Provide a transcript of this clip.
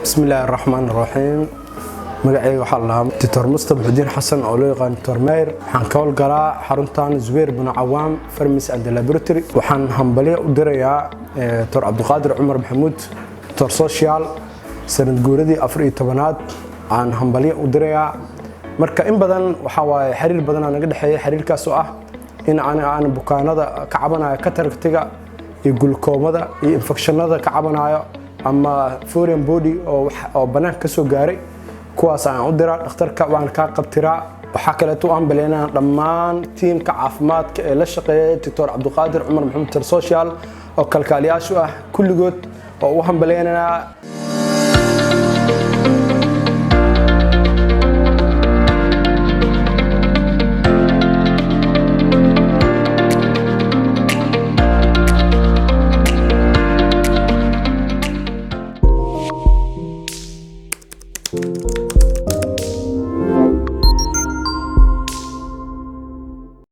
بسم الله الرحمن الرحيم. magacayga waxa la lahaa Dr. Mustafa Xudiin Xasan oo loo yaqaan Dr. Meir. waxaan ka howlgalaa xaruntan Zubair bin Awaam Pharmacy and Laboratory. waxaan hambaliyo u dirayaa Dr. Abdulqaadir Umar Maxamuud Dr. Social sanad guuradii 14aad aan hambaliyo u dirayaa marka in badan waxa waaye xiriir badan naga dhaxeeya xiriirkaas oo ah in aan bukaanada ka cabanayo kataractiga iyo gulkoomada iyo infectionada ka cabanayo ama foreign body oo banaan ka soo gaaray kuwaas aan u diraa dhakhtarka waan ka qabtiraa waxa kale oo aan baleynaa dhammaan teamka caafimaadka ee la shaqeeya Dr. Abdulqaadir Umar Maxamuud Dr. Social oo kalkaaliyaashu ah kulligood oo u hambaleynaa Thank you.